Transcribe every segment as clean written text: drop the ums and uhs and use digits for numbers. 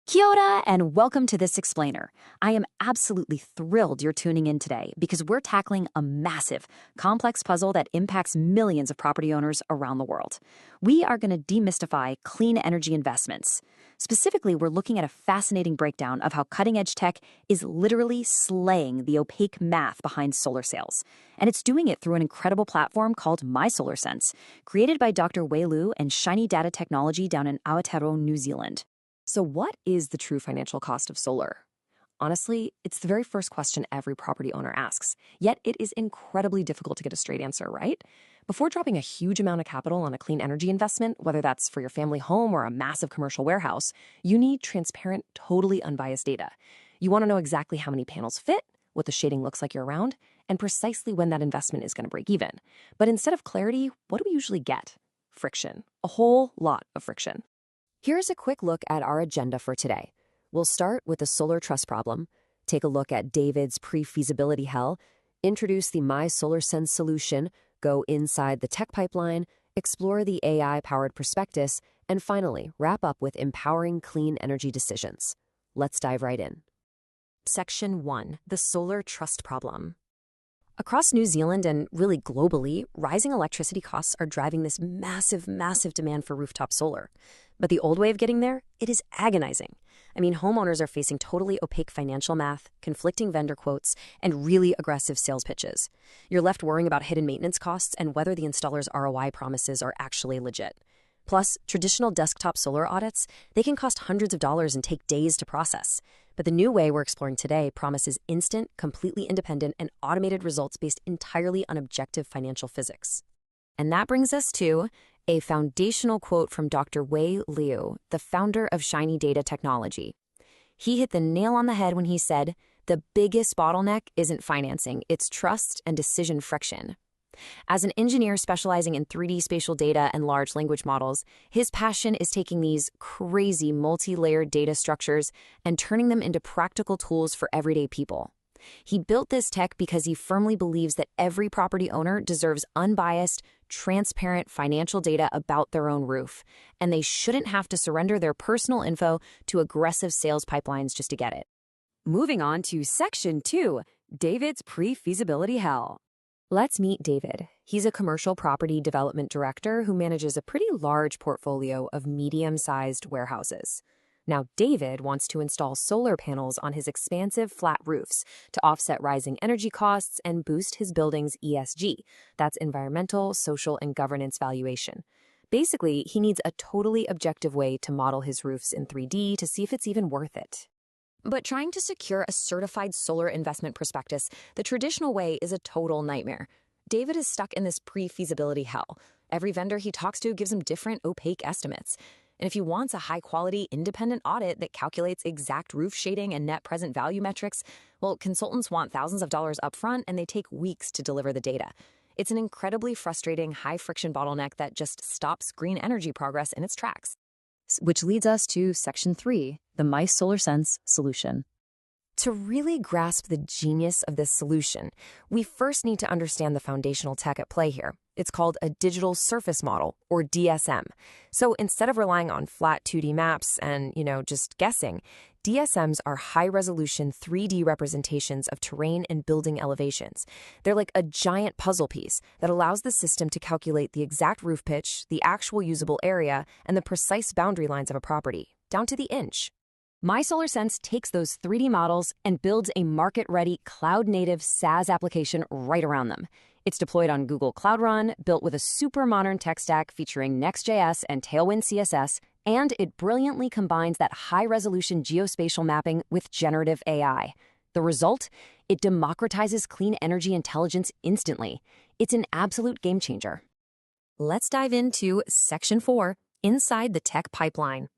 Kia ora and welcome to This Explainer. I am absolutely thrilled you're tuning in today because we're tackling a massive, complex puzzle that impacts millions of property owners around the world. We are going to demystify clean energy investments. Specifically, we're looking at a fascinating breakdown of how cutting-edge tech is literally slaying the opaque math behind solar sales. And it's doing it through an incredible platform called MySolarSense, created by Dr. Wei Liu and Shiny Data Technology down in Aotearoa, New Zealand. So what is the true financial cost of solar? Honestly, it's the very first question every property owner asks, yet it is incredibly difficult to get a straight answer, right? Before dropping a huge amount of capital on a clean energy investment, whether that's for your family home or a massive commercial warehouse, you need transparent, totally unbiased data. You want to know exactly how many panels fit, what the shading looks like year-round, and precisely when that investment is going to break even. But instead of clarity, what do we usually get? Friction. A whole lot of friction. Here's a quick look at our agenda for today. We'll start with the solar trust problem, take a look at David's pre-feasibility hell, introduce the MySolarSense solution, go inside the tech pipeline, explore the AI-powered prospectus, and finally, wrap up with empowering clean energy decisions. Let's dive right in. Section 1. The solar trust problem. Across New Zealand and really globally, rising electricity costs are driving this massive demand for rooftop solar. But the old way of getting there, it is agonizing. I mean, homeowners are facing totally opaque financial math, conflicting vendor quotes, and really aggressive sales pitches. You're left worrying about hidden maintenance costs and whether the installer's ROI promises are actually legit. Plus, traditional desktop solar audits, they can cost hundreds of dollars and take days to process. But the new way we're exploring today promises instant, completely independent, and automated results based entirely on objective financial physics. And that brings us to a foundational quote from Dr. Wei Liu, the founder of Shiny Data Technology. He hit the nail on the head when he said, "The biggest bottleneck isn't financing, it's trust and decision friction." As an engineer specializing in 3D spatial data and large language models, his passion is taking these crazy multi-layered data structures and turning them into practical tools for everyday people. He built this tech because he firmly believes that every property owner deserves unbiased, transparent financial data about their own roof, and they shouldn't have to surrender their personal info to aggressive sales pipelines just to get it. Moving on to Section 2, David's pre-feasibility hell. Let's meet David. He's a commercial property development director who manages a pretty large portfolio of medium-sized warehouses. Now, David wants to install solar panels on his expansive flat roofs to offset rising energy costs and boost his building's ESG. That's environmental, social, and governance valuation. Basically, he needs a totally objective way to model his roofs in 3D to see if it's even worth it. But trying to secure a certified solar investment prospectus the traditional way is a total nightmare. David is stuck in this pre-feasibility hell. Every vendor he talks to gives him different opaque estimates. And if he wants a high-quality, independent audit that calculates exact roof shading and net present value metrics, well, consultants want thousands of dollars upfront and they take weeks to deliver the data. It's an incredibly frustrating, high-friction bottleneck that just stops green energy progress in its tracks. Which leads us to Section 3, the MySolarSense solution. To really grasp the genius of this solution, we first need to understand the foundational tech at play here. It's called a digital surface model, or DSM. So instead of relying on flat 2D maps and, just guessing, DSMs are high-resolution 3D representations of terrain and building elevations. They're like a giant puzzle piece that allows the system to calculate the exact roof pitch, the actual usable area, and the precise boundary lines of a property, down to the inch. MySolarSense takes those 3D models and builds a market-ready, cloud-native SaaS application right around them. It's deployed on Google Cloud Run, built with a super modern tech stack featuring Next.js and Tailwind CSS, and it brilliantly combines that high-resolution geospatial mapping with generative AI. The result? It democratizes clean energy intelligence instantly. It's an absolute game changer. Let's dive into Section 4, Inside the Tech Pipeline.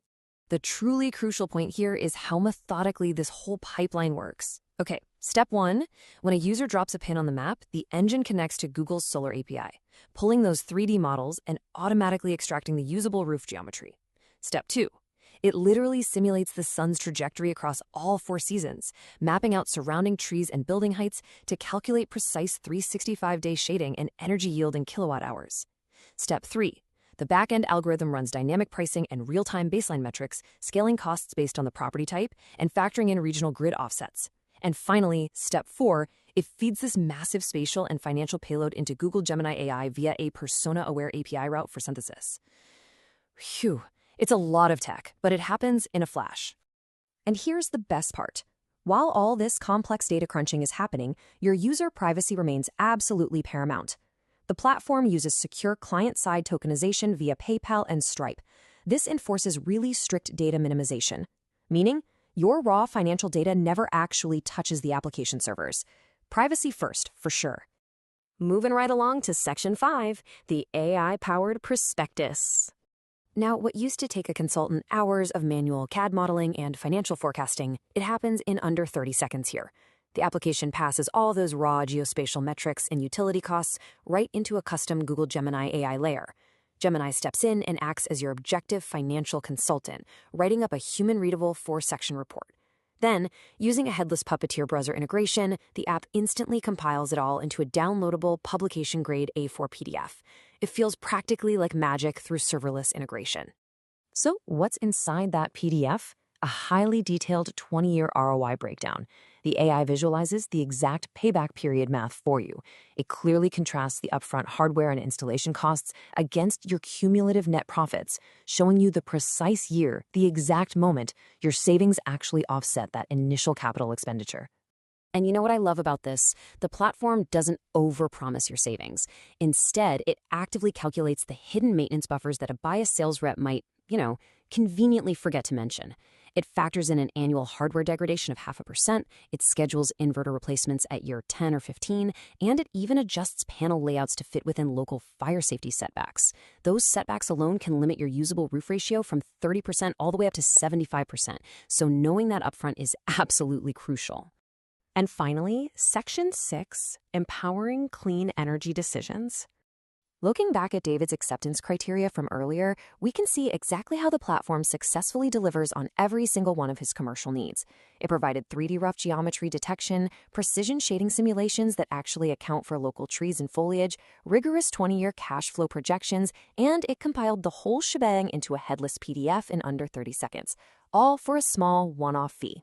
The truly crucial point here is how methodically this whole pipeline works. Okay, step 1, when a user drops a pin on the map, the engine connects to Google's Solar API, pulling those 3D models and automatically extracting the usable roof geometry. Step 2, it literally simulates the sun's trajectory across all 4 seasons, mapping out surrounding trees and building heights to calculate precise 365-day shading and energy yield in kilowatt hours. Step 3, The back-end algorithm runs dynamic pricing and real-time baseline metrics, scaling costs based on the property type and factoring in regional grid offsets. And finally, step 4, it feeds this massive spatial and financial payload into Google Gemini AI via a persona-aware API route for synthesis. Phew, it's a lot of tech, but it happens in a flash. And here's the best part. While all this complex data crunching is happening, your user privacy remains absolutely paramount. The platform uses secure client-side tokenization via PayPal and Stripe. This enforces really strict data minimization, meaning your raw financial data never actually touches the application servers. Privacy first, for sure. Moving right along to Section 5, the AI-powered prospectus. Now, what used to take a consultant hours of manual CAD modeling and financial forecasting, it happens in under 30 seconds here. The application passes all those raw geospatial metrics and utility costs right into a custom Google Gemini AI layer. Gemini steps in and acts as your objective financial consultant, writing up a human-readable 4-section report. Then, using a headless Puppeteer browser integration, the app instantly compiles it all into a downloadable publication-grade A4 PDF. It feels practically like magic through serverless integration. So, what's inside that PDF? A highly detailed 20-year ROI breakdown. The AI visualizes the exact payback period math for you. It clearly contrasts the upfront hardware and installation costs against your cumulative net profits, showing you the precise year, the exact moment, your savings actually offset that initial capital expenditure. And you know what I love about this? The platform doesn't overpromise your savings. Instead, it actively calculates the hidden maintenance buffers that a biased sales rep might, conveniently forget to mention. It factors in an annual hardware degradation of 0.5%, it schedules inverter replacements at year 10 or 15, and it even adjusts panel layouts to fit within local fire safety setbacks. Those setbacks alone can limit your usable roof ratio from 30% all the way up to 75%, so knowing that upfront is absolutely crucial. And finally, Section 6, Empowering Clean Energy Decisions. Looking back at David's acceptance criteria from earlier, we can see exactly how the platform successfully delivers on every single one of his commercial needs. It provided 3D rough geometry detection, precision shading simulations that actually account for local trees and foliage, rigorous 20-year cash flow projections, and it compiled the whole shebang into a headless PDF in under 30 seconds, all for a small one-off fee.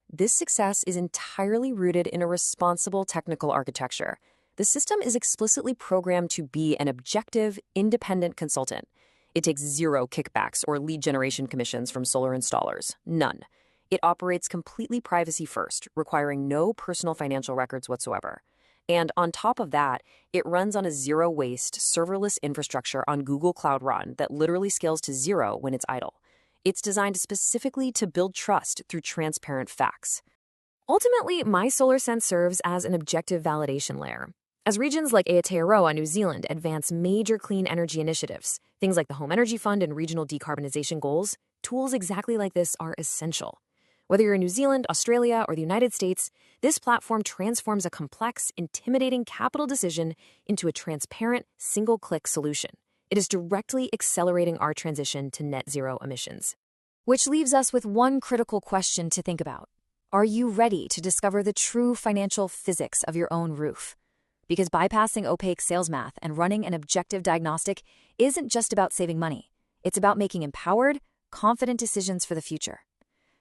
This success is entirely rooted in a responsible technical architecture. The system is explicitly programmed to be an objective, independent consultant. It takes zero kickbacks or lead generation commissions from solar installers. None. It operates completely privacy first, requiring no personal financial records whatsoever. And on top of that, it runs on a zero-waste, serverless infrastructure on Google Cloud Run that literally scales to 0 when it's idle. It's designed specifically to build trust through transparent facts. Ultimately, MySolarSense serves as an objective validation layer. As regions like Aotearoa, New Zealand, advance major clean energy initiatives, things like the Home Energy Fund and regional decarbonization goals, tools exactly like this are essential. Whether you're in New Zealand, Australia, or the United States, this platform transforms a complex, intimidating capital decision into a transparent, single-click solution. It is directly accelerating our transition to net zero emissions. Which leaves us with one critical question to think about. Are you ready to discover the true financial physics of your own roof? Because bypassing opaque sales math and running an objective diagnostic isn't just about saving money. It's about making empowered, confident decisions for the future.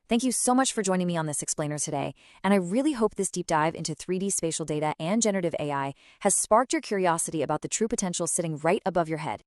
Thank you so much for joining me on this explainer today, and I really hope this deep dive into 3D spatial data and generative AI has sparked your curiosity about the true potential sitting right above your head.